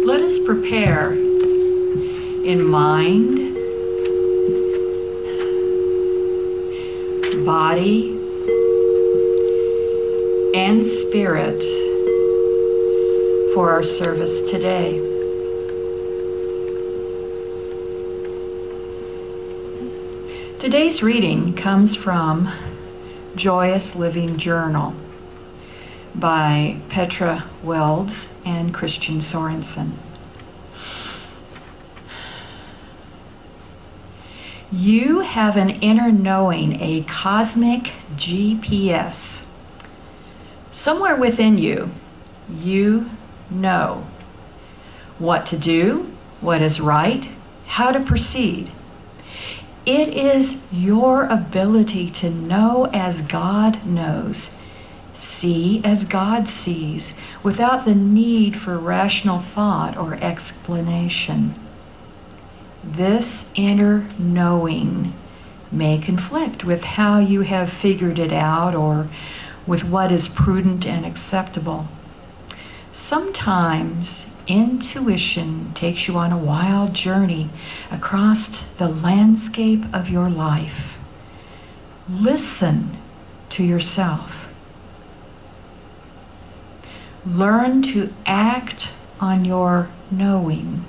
let us prepare in mind, body, and spirit for our service today. Today's reading comes from Joyous Living Journal by Petra Welds and Christian Sorensen. You have an inner knowing, a cosmic GPS. Somewhere within you, you know what to do, what is right, how to proceed. It is your ability to know as God knows, see as God sees, without the need for rational thought or explanation. This inner knowing may conflict with how you have figured it out or with what is prudent and acceptable. Sometimes intuition takes you on a wild journey across the landscape of your life. Listen to yourself. Learn to act on your knowing.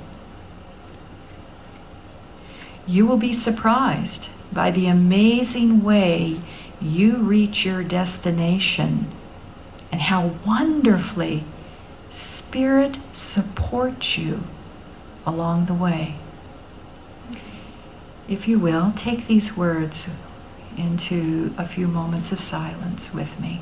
You will be surprised by the amazing way you reach your destination and how wonderfully Spirit supports you along the way. If you will, take these words into a few moments of silence with me.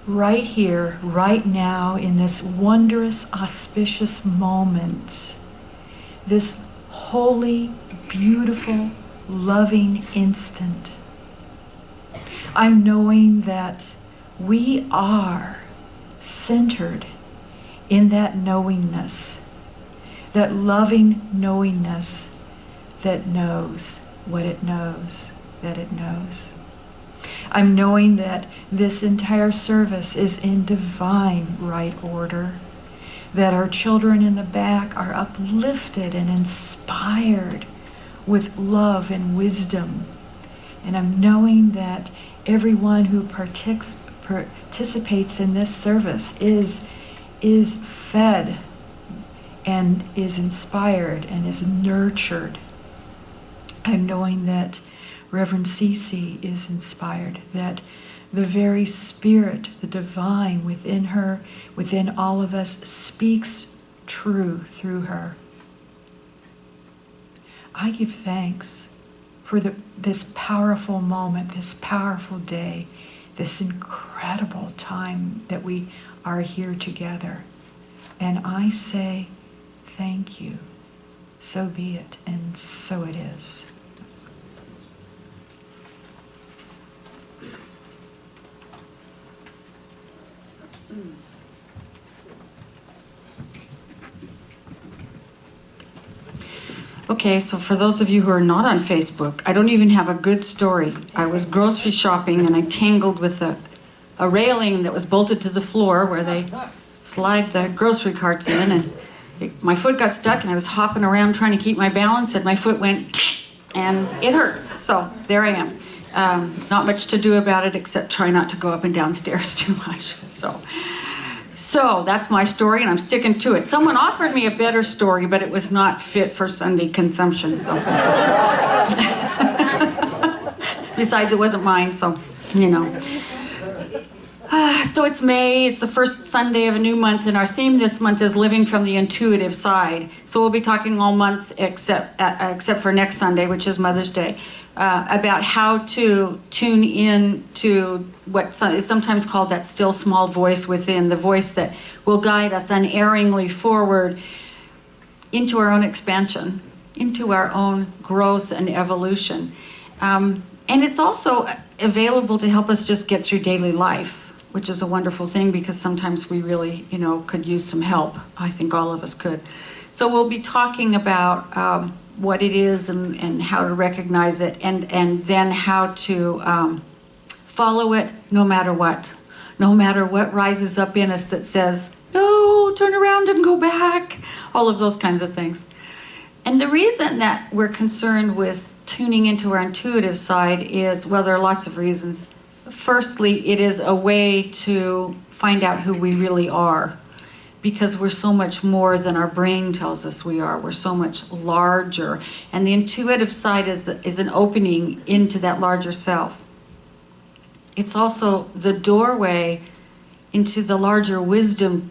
Right here, right now, in this wondrous, auspicious moment, this holy, beautiful, loving instant, I'm knowing that we are centered in that knowingness, that loving knowingness that knows what it knows, that it knows. I'm knowing that this entire service is in divine right order, that our children in the back are uplifted and inspired with love and wisdom. And I'm knowing that everyone who participates in this service is fed and is inspired and is nurtured. I'm knowing that Reverend Cece is inspired, that the very spirit, the divine within her, within all of us, speaks true through her. I give thanks for this powerful moment, this powerful day, this incredible time that we are here together. And I say, thank you. So be it, and so it is. Okay, so for those of you who are not on Facebook, I don't even have a good story. I was grocery shopping and I tangled with a railing that was bolted to the floor where they slide the grocery carts in, and My foot got stuck and I was hopping around trying to keep my balance and my foot went and it hurts. So there I am. Not much to do about it except try not to go up and down stairs too much. So that's my story and I'm sticking to it. Someone offered me a better story, but it was not fit for Sunday consumption. So besides, it wasn't mine, so you know. So it's May, it's the first Sunday of a new month, and our theme this month is living from the intuitive side. So we'll be talking all month except for next Sunday, which is Mother's Day, about how to tune in to what is sometimes called that still small voice within, the voice that will guide us unerringly forward into our own expansion, into our own growth and evolution. And it's also available to help us just get through daily life, which is a wonderful thing because sometimes we really, could use some help. I think all of us could. So we'll be talking about what it is and how to recognize it and then how to follow it no matter what. No matter what rises up in us that says, no, turn around and go back. All of those kinds of things. And the reason that we're concerned with tuning into our intuitive side is, well, there are lots of reasons. Firstly, it is a way to find out who we really are, because we're so much more than our brain tells us we are. We're so much larger. And the intuitive side is an opening into that larger self. It's also the doorway into the larger wisdom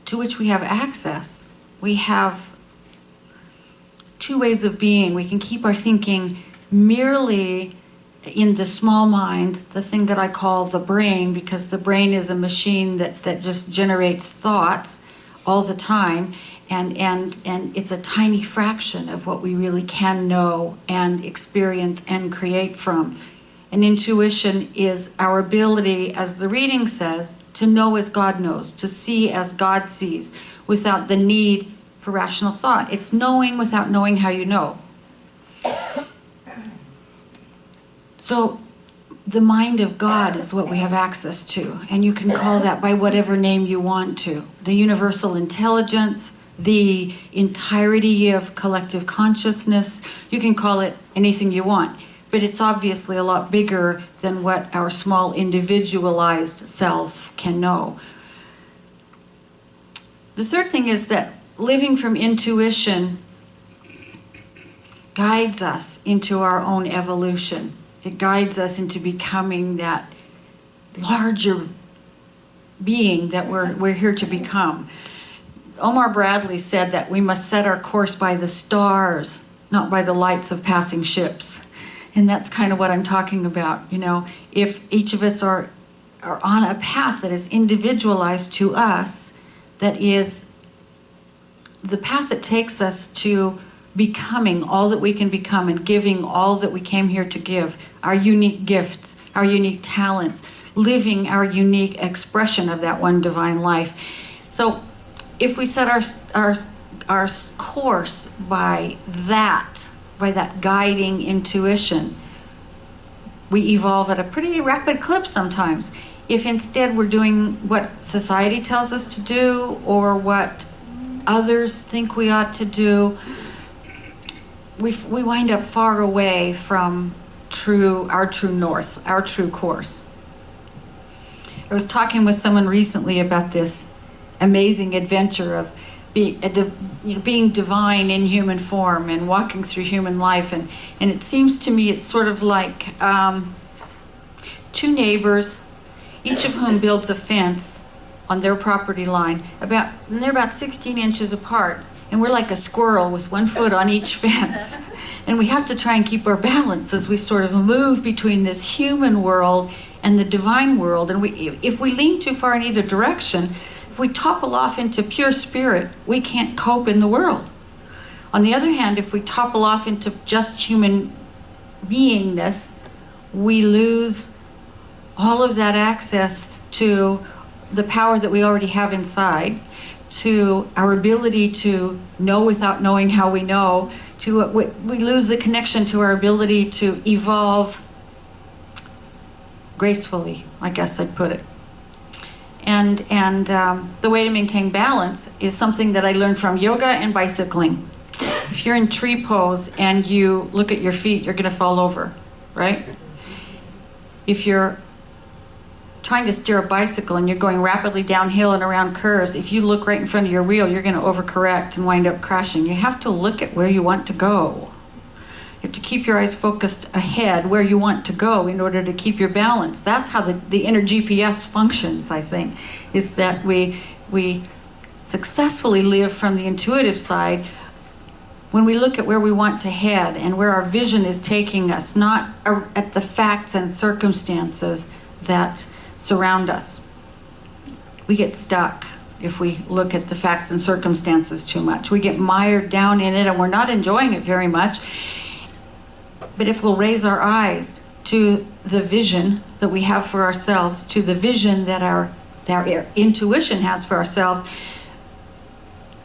to which we have access. We have two ways of being. We can keep our thinking merely in the small mind, the thing that I call the brain, because the brain is a machine that just generates thoughts all the time, and it's a tiny fraction of what we really can know and experience and create from. And intuition is our ability, as the reading says, to know as God knows, to see as God sees, without the need for rational thought. It's knowing without knowing how you know. So the mind of God is what we have access to, and you can call that by whatever name you want to. The universal intelligence, the entirety of collective consciousness, you can call it anything you want, but it's obviously a lot bigger than what our small individualized self can know. The third thing is that living from intuition guides us into our own evolution. It guides us into becoming that larger being that we're here to become. Omar Bradley said that we must set our course by the stars, not by the lights of passing ships. And that's kind of what I'm talking about. If each of us are on a path that is individualized to us, that is the path that takes us to becoming all that we can become and giving all that we came here to give, our unique gifts, our unique talents, living our unique expression of that one divine life. So if we set our course by that guiding intuition, we evolve at a pretty rapid clip sometimes. If instead we're doing what society tells us to do or what others think we ought to do, we wind up far away from our true north, our true course. I was talking with someone recently about this amazing adventure of being divine in human form and walking through human life, and it seems to me it's sort of like two neighbors, each of whom builds a fence on their property line, and they're about 16 inches apart. And we're like a squirrel with one foot on each fence. And we have to try and keep our balance as we sort of move between this human world and the divine world. And if we lean too far in either direction, if we topple off into pure spirit, we can't cope in the world. On the other hand, if we topple off into just human beingness, we lose all of that access to the power that we already have inside, to our ability to know without knowing how we know, we lose the connection to our ability to evolve gracefully, I guess I'd put it. And the way to maintain balance is something that I learned from yoga and bicycling. If you're in tree pose and you look at your feet, you're going to fall over, right? If you're trying to steer a bicycle and you're going rapidly downhill and around curves, if you look right in front of your wheel, you're going to overcorrect and wind up crashing. You have to look at where you want to go. You have to keep your eyes focused ahead where you want to go in order to keep your balance. That's how the inner GPS functions, I think, is that we successfully live from the intuitive side when we look at where we want to head and where our vision is taking us, not at the facts and circumstances that surround us. We get stuck if we look at the facts and circumstances too much. We get mired down in it and we're not enjoying it very much. But if we'll raise our eyes to the vision that we have for ourselves, to the vision that our intuition has for ourselves,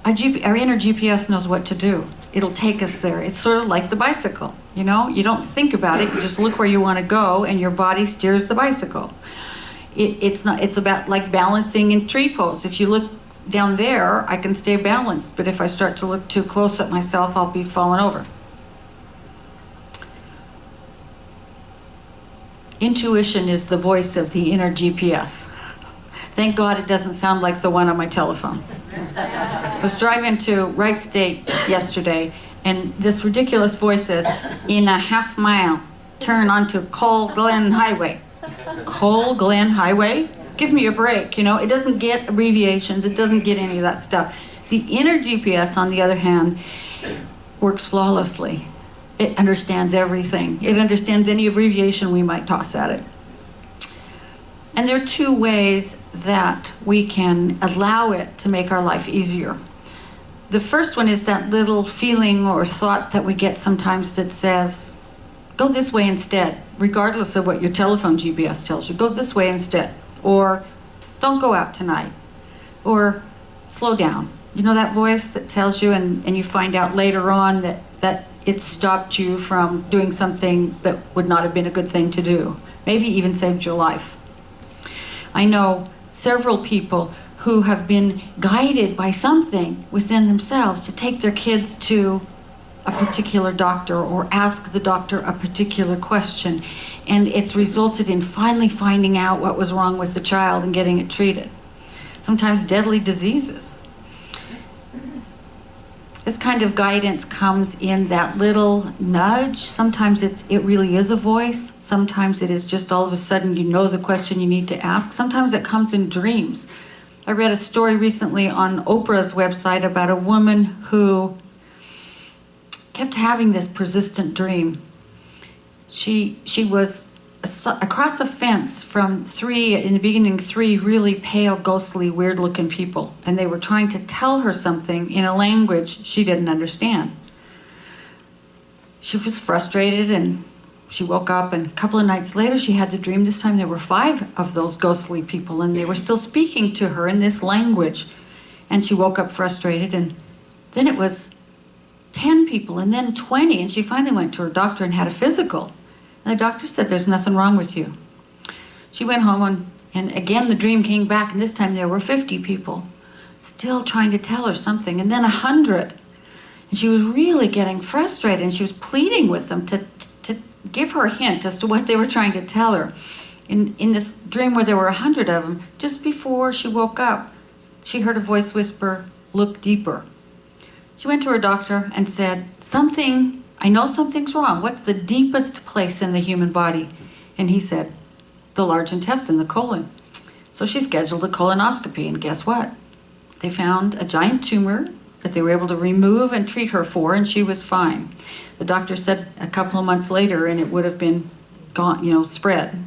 our inner GPS knows what to do. It'll take us there. It's sort of like the bicycle, you know? You don't think about it, you just look where you want to go and your body steers the bicycle. It's about like balancing in tree pose. If you look down there, I can stay balanced, but if I start to look too close at myself, I'll be falling over. Intuition is the voice of the inner GPS. Thank God it doesn't sound like the one on my telephone. I was driving to Wright State yesterday, and this ridiculous voice says, "In a half mile, turn onto Coal Glen Highway." Coal Glen Highway? Give me a break, you know? It doesn't get abbreviations, it doesn't get any of that stuff. The inner GPS, on the other hand, works flawlessly. It understands everything. It understands any abbreviation we might toss at it. And there are two ways that we can allow it to make our life easier. The first one is that little feeling or thought that we get sometimes that says, go this way instead, regardless of what your telephone GPS tells you. Go this way instead. Or don't go out tonight. Or slow down. You know that voice that tells you, and you find out later on that it stopped you from doing something that would not have been a good thing to do. Maybe even saved your life. I know several people who have been guided by something within themselves to take their kids to a particular doctor or ask the doctor a particular question, and it's resulted in finally finding out what was wrong with the child and getting it treated. Sometimes deadly diseases. This kind of guidance comes in that little nudge. Sometimes it really is a voice. Sometimes it is just all of a sudden you know the question you need to ask. Sometimes it comes in dreams. I read a story recently on Oprah's website about a woman who kept having this persistent dream. She was across a fence from in the beginning, three really pale, ghostly, weird-looking people, and they were trying to tell her something in a language she didn't understand. She was frustrated, and she woke up, and a couple of nights later, she had the dream. This time there were 5 of those ghostly people, and they were still speaking to her in this language. And she woke up frustrated, and then it was 10 people, and then 20, and she finally went to her doctor and had a physical. And the doctor said, there's nothing wrong with you. She went home, and again the dream came back, and this time there were 50 people still trying to tell her something, and then 100. And she was really getting frustrated, and she was pleading with them to give her a hint as to what they were trying to tell her. In this dream where there were 100 of them, just before she woke up, she heard a voice whisper, "Look deeper." She went to her doctor and said, I know something's wrong. What's the deepest place in the human body? And he said, the large intestine, the colon. So she scheduled a colonoscopy, and guess what? They found a giant tumor that they were able to remove and treat her for, and she was fine. The doctor said a couple of months later, and it would have been gone, spread.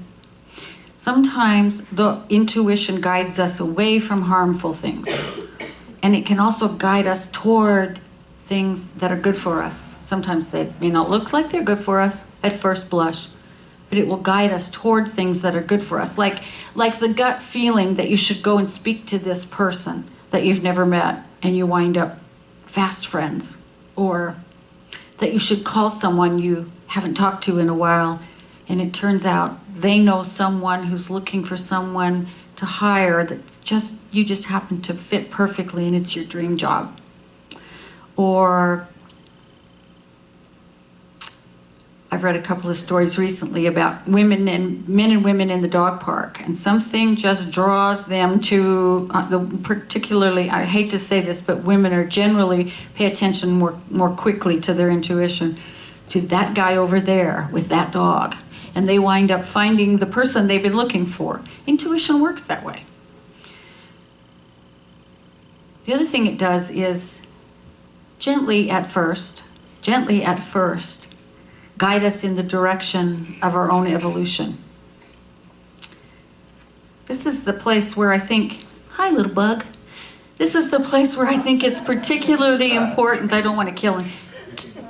Sometimes the intuition guides us away from harmful things, and it can also guide us toward things that are good for us. Sometimes they may not look like they're good for us at first blush, but it will guide us toward things that are good for us. Like the gut feeling that you should go and speak to this person that you've never met and you wind up fast friends, or that you should call someone you haven't talked to in a while, and it turns out they know someone who's looking for someone to to hire that you just happen to fit perfectly and it's your dream job. Or I've read a couple of stories recently about men and women in the dog park, and something just draws them to, particularly, I hate to say this, but women are generally pay attention more quickly to their intuition, to that guy over there with that dog. And they wind up finding the person they've been looking for. Intuition works that way. The other thing it does is gently at first, guide us in the direction of our own evolution. This is the place where I think, hi little bug, this is the place where I think it's particularly important, I don't want to kill him,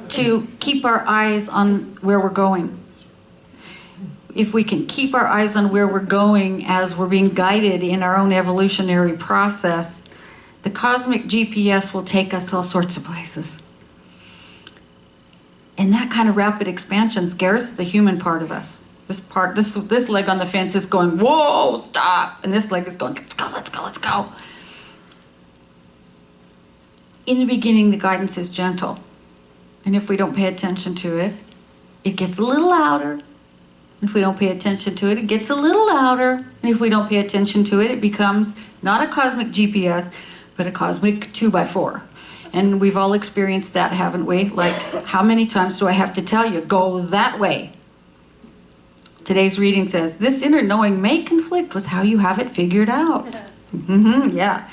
to keep our eyes on where we're going. If we can keep our eyes on where we're going as we're being guided in our own evolutionary process, the cosmic GPS will take us all sorts of places. And that kind of rapid expansion scares the human part of us. This leg on the fence is going, whoa, stop. And this leg is going, let's go, let's go, let's go. In the beginning, the guidance is gentle. And if we don't pay attention to it, it gets a little louder. If we don't pay attention to it, it gets a little louder. And if we don't pay attention to it, it becomes not a cosmic GPS, but a cosmic 2x4. And we've all experienced that, haven't we? Like, how many times do I have to tell you, go that way? Today's reading says, this inner knowing may conflict with how you have it figured out. Yeah.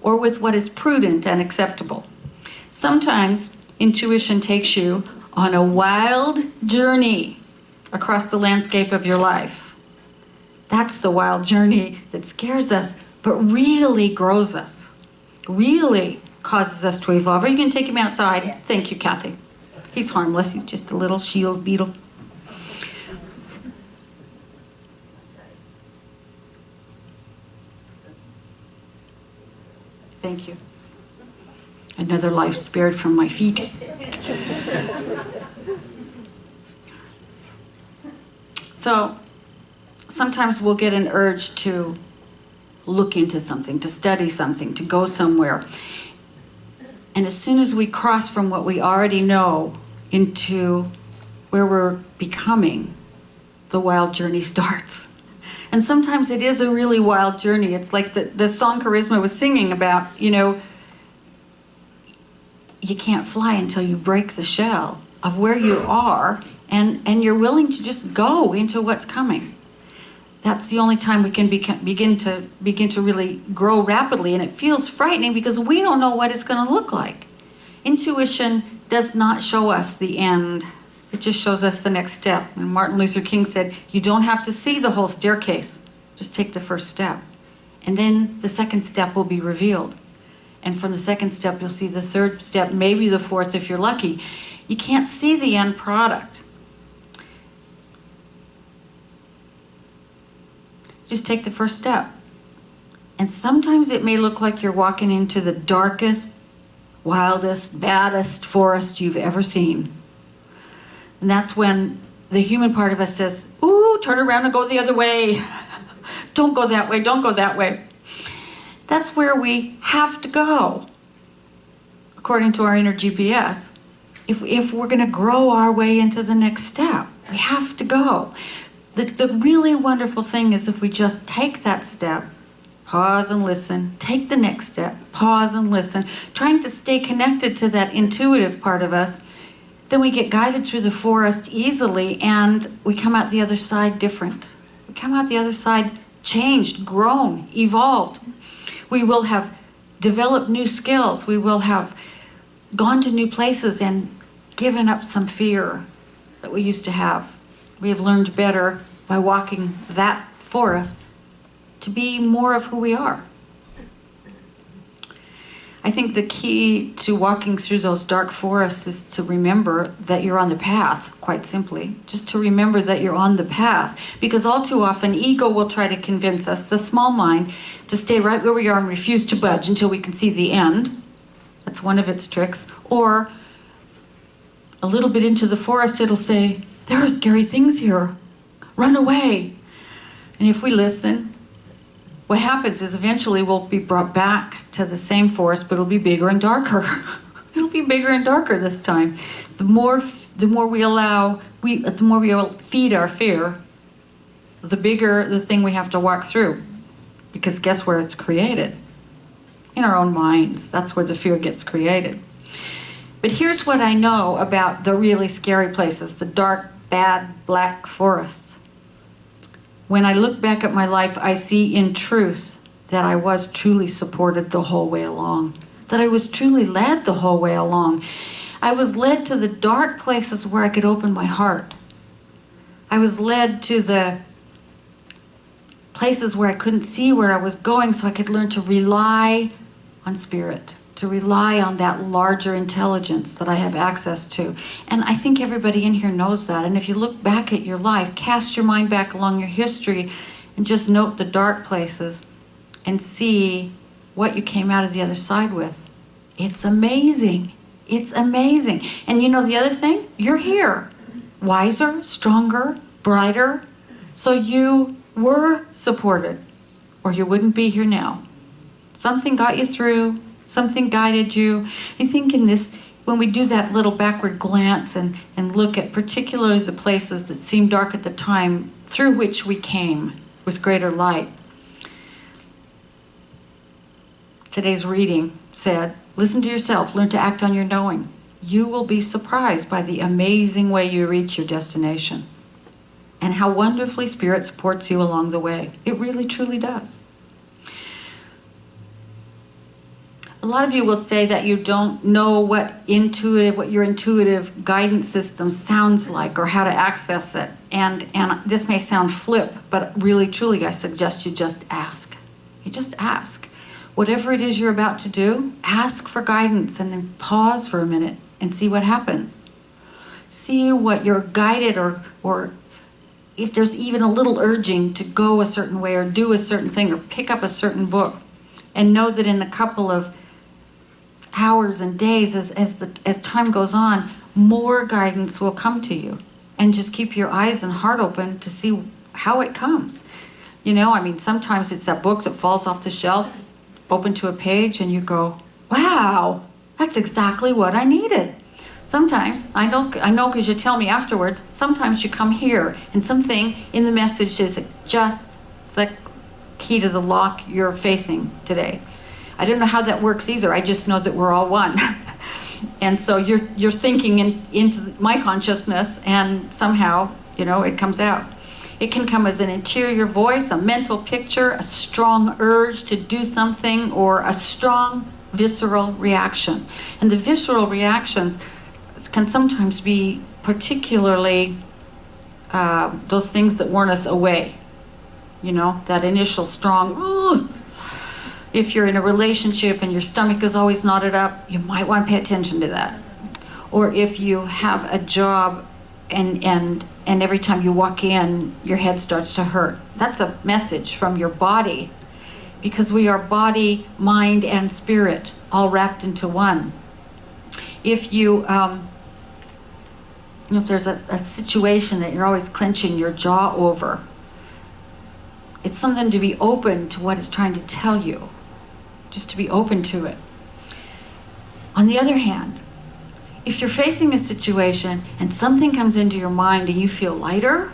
Or with what is prudent and acceptable. Sometimes intuition takes you on a wild journey across the landscape of your life. That's the wild journey that scares us, but really grows us. Really causes us to evolve. Or you can take him outside. Yes. Thank you, Kathy. He's harmless. He's just a little shield beetle. Thank you. Another life spared from my feet. So sometimes we'll get an urge to look into something, to study something, to go somewhere. And as soon as we cross from what we already know into where we're becoming, the wild journey starts. And sometimes it is a really wild journey. It's like the song Charisma was singing about, you can't fly until you break the shell of where you are, and you're willing to just go into what's coming. That's the only time we can begin to really grow rapidly, and it feels frightening because we don't know what it's going to look like. Intuition does not show us the end. It just shows us the next step. And Martin Luther King said, you don't have to see the whole staircase. Just take the first step. And then the second step will be revealed. And from the second step, you'll see the third step, maybe the fourth if you're lucky. You can't see the end product. Just take the first step. And sometimes it may look like you're walking into the darkest, wildest, baddest forest you've ever seen. And that's when the human part of us says, ooh, turn around and go the other way. Don't go that way, don't go that way. That's where we have to go, according to our inner GPS. If we're going to grow our way into the next step, we have to go. The really wonderful thing is if we just take that step, pause and listen, take the next step, pause and listen, trying to stay connected to that intuitive part of us, then we get guided through the forest easily and we come out the other side different. We come out the other side changed, grown, evolved. We will have developed new skills. We will have gone to new places and given up some fear that we used to have. We have learned better by walking that forest to be more of who we are. I think the key to walking through those dark forests is to remember that you're on the path, quite simply. Just to remember that you're on the path. Because all too often, ego will try to convince us, the small mind, to stay right where we are and refuse to budge until we can see the end. That's one of its tricks. Or a little bit into the forest, it'll say, there are scary things here. Run away. And if we listen, what happens is eventually we'll be brought back to the same forest, but it'll be bigger and darker. It'll be bigger and darker this time. The more we allow, the more we feed our fear, the bigger the thing we have to walk through. Because guess where it's created? In our own minds. That's where the fear gets created. But here's what I know about the really scary places, the dark, bad, black forests. When I look back at my life, I see in truth that I was truly supported the whole way along, that I was truly led the whole way along. I was led to the dark places where I could open my heart. I was led to the places where I couldn't see where I was going, so I could learn to rely on spirit, to rely on that larger intelligence that I have access to. And I think everybody in here knows that. And if you look back at your life, cast your mind back along your history and just note the dark places and see what you came out of the other side with. It's amazing. It's amazing. And you know the other thing? You're here. Wiser, stronger, brighter. So you were supported, or you wouldn't be here now. Something got you through, something guided you. I think in this, when we do that little backward glance and look at particularly the places that seemed dark at the time through which we came with greater light. Today's reading said, listen to yourself, learn to act on your knowing. You will be surprised by the amazing way you reach your destination and how wonderfully Spirit supports you along the way. It really, truly does. A lot of you will say that you don't know what your intuitive guidance system sounds like or how to access it. And this may sound flip, but really, truly, I suggest you just ask. You just ask. Whatever it is you're about to do, ask for guidance and then pause for a minute and see what happens. See what you're guided or if there's even a little urging to go a certain way or do a certain thing or pick up a certain book. And know that in a couple of hours and days, as time goes on, more guidance will come to you. And just keep your eyes and heart open to see how it comes. You know, I mean, sometimes it's that book that falls off the shelf, open to a page, and you go, wow, that's exactly what I needed. Sometimes, I know because you tell me afterwards, sometimes you come here and something in the message is just the key to the lock you're facing today. I don't know how that works either. I just know that we're all one. And so you're thinking into my consciousness, and somehow, you know, it comes out. It can come as an interior voice, a mental picture, a strong urge to do something, or a strong visceral reaction. And the visceral reactions can sometimes be particularly those things that warn us away. You know, that initial strong, ooh. If you're in a relationship and your stomach is always knotted up, you might want to pay attention to that. Or if you have a job and every time you walk in, your head starts to hurt. That's a message from your body, because we are body, mind, and spirit all wrapped into one. If you, if there's a situation that you're always clenching your jaw over, it's something to be open to what it's trying to tell you. Just to be open to it. On the other hand, if you're facing a situation and something comes into your mind and you feel lighter,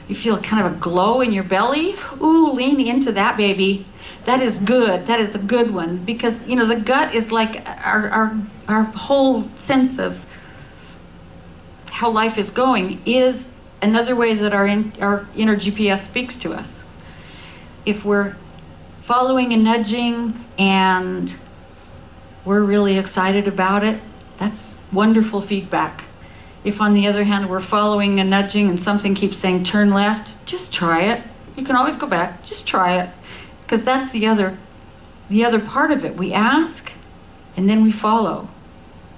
you feel kind of a glow in your belly, ooh, lean into that, baby. That is good. That is a good one. Because, you know, the gut is like our whole sense of how life is going is another way that our inner GPS speaks to us. If we're following and nudging and we're really excited about it, that's wonderful feedback. If on the other hand we're following and nudging and something keeps saying turn left, just try it. You can always go back, just try it. Because that's the other part of it. We ask and then we follow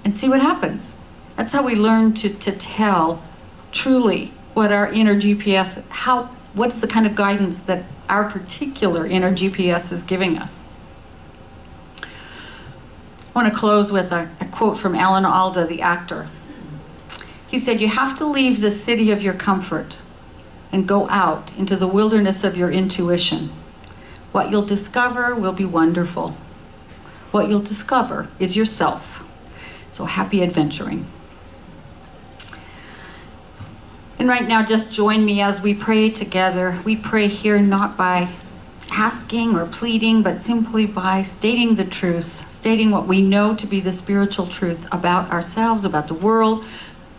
and see what happens. That's how we learn to tell truly what our inner GPS, what is the kind of guidance that our particular inner GPS is giving us. I want to close with a quote from Alan Alda, the actor. He said, you have to leave the city of your comfort and go out into the wilderness of your intuition, What you'll discover will be wonderful. What you'll discover is yourself. So happy adventuring. And right now, just join me as we pray together. We pray here not by asking or pleading, but simply by stating the truth, stating what we know to be the spiritual truth about ourselves, about the world,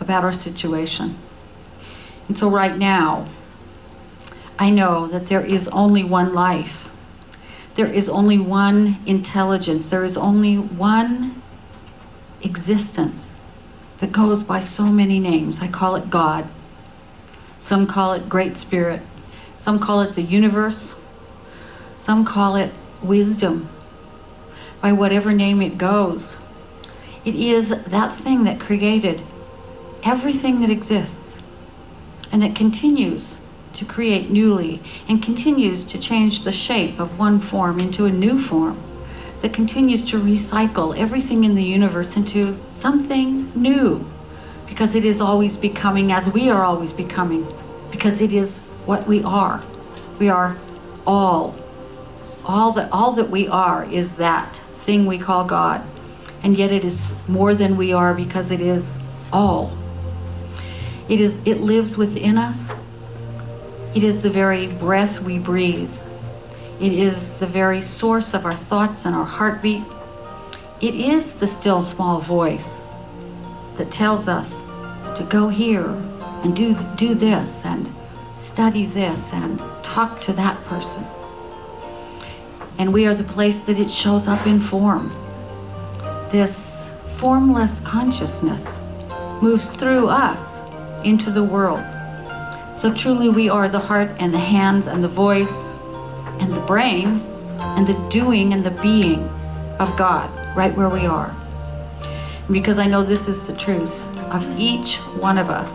about our situation. And so right now, I know that there is only one life. There is only one intelligence. There is only one existence that goes by so many names. I call it God. Some call it Great Spirit. Some call it the universe. Some call it wisdom. By whatever name it goes. It is that thing that created everything that exists and that continues to create newly and continues to change the shape of one form into a new form, that continues to recycle everything in the universe into something new, because it is always becoming as we are always becoming, because it is what we are. We are all that we are is that thing we call God, and yet it is more than we are, because it is all. It lives within us. It is the very breath we breathe. It is the very source of our thoughts and our heartbeat. It is the still small voice that tells us to go here and do this and study this and talk to that person. And we are the place that it shows up in form. This formless consciousness moves through us into the world. So truly we are the heart and the hands and the voice and the brain and the doing and the being of God right where we are. And because I know this is the truth of each one of us,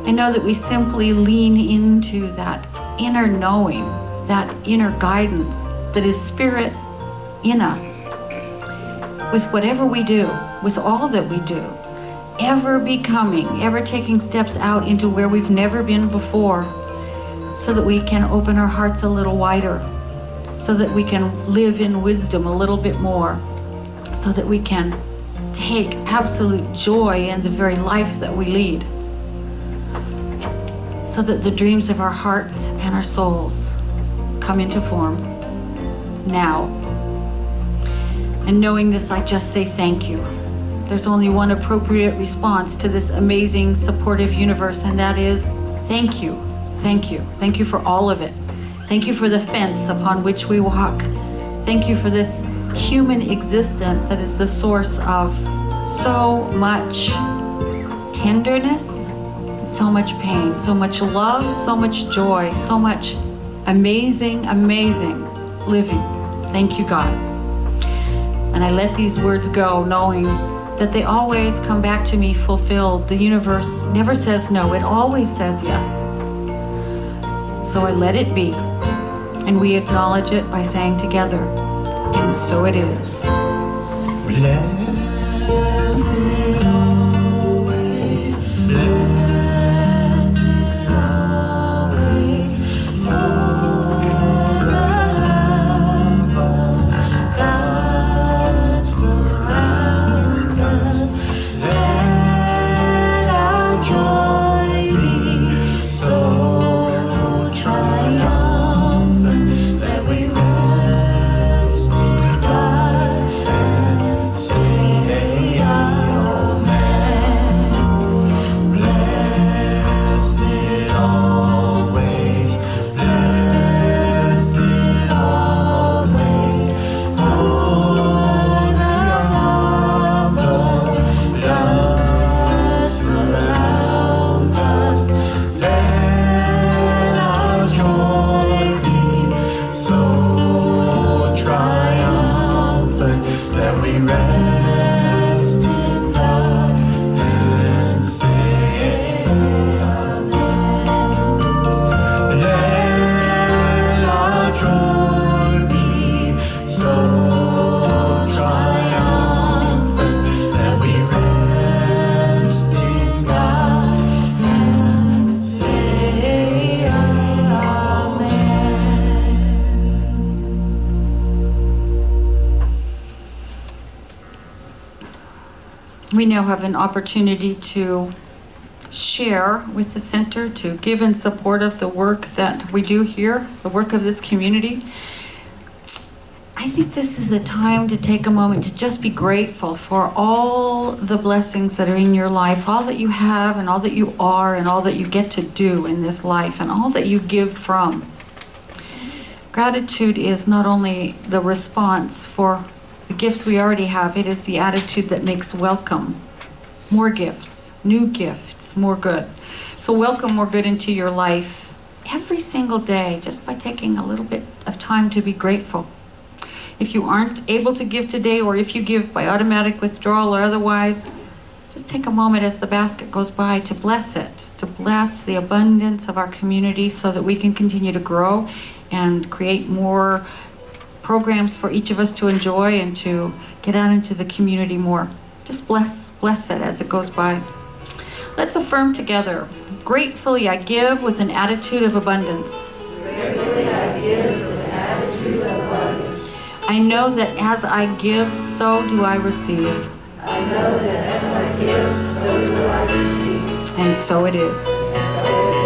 I know that we simply lean into that inner knowing, that inner guidance that is spirit in us. With whatever we do, with all that we do, ever becoming, ever taking steps out into where we've never been before, so that we can open our hearts a little wider, so that we can live in wisdom a little bit more, so that we can take absolute joy in the very life that we lead, so that the dreams of our hearts and our souls come into form now. And knowing this, I just say thank you. There's only one appropriate response to this amazing, supportive universe, and that is thank you. Thank you. Thank you for all of it. Thank you for the fence upon which we walk. Thank you for this human existence that is the source of so much tenderness, so much pain, so much love, so much joy, so much amazing, amazing living. Thank you, God. And I let these words go knowing that they always come back to me fulfilled. The universe never says no, it always says yes. So I let it be, and we acknowledge it by saying together, and so it is. Blessed always, blessed always, for the love of God surrounds us. Let our joy be so triumphant that we rest in God and say We now have an opportunity to share with the center, to give in support of the work that we do here, the work of this community. I think this is a time to take a moment to just be grateful for all the blessings that are in your life, all that you have and all that you are and all that you get to do in this life and all that you give from. Gratitude is not only the response for the gifts we already have, it is the attitude that makes welcome more gifts, new gifts, more good. So welcome more good into your life every single day just by taking a little bit of time to be grateful. If you aren't able to give today, or if you give by automatic withdrawal or otherwise, just take a moment as the basket goes by to bless it, to bless the abundance of our community so that we can continue to grow and create more programs for each of us to enjoy and to get out into the community more. Just bless it as it goes by. Let's affirm together. Gratefully I give with an attitude of abundance. Gratefully I give with an attitude of abundance. I know that as I give, so do I receive. I know that as I give, so do I receive. And so it is. And so it is.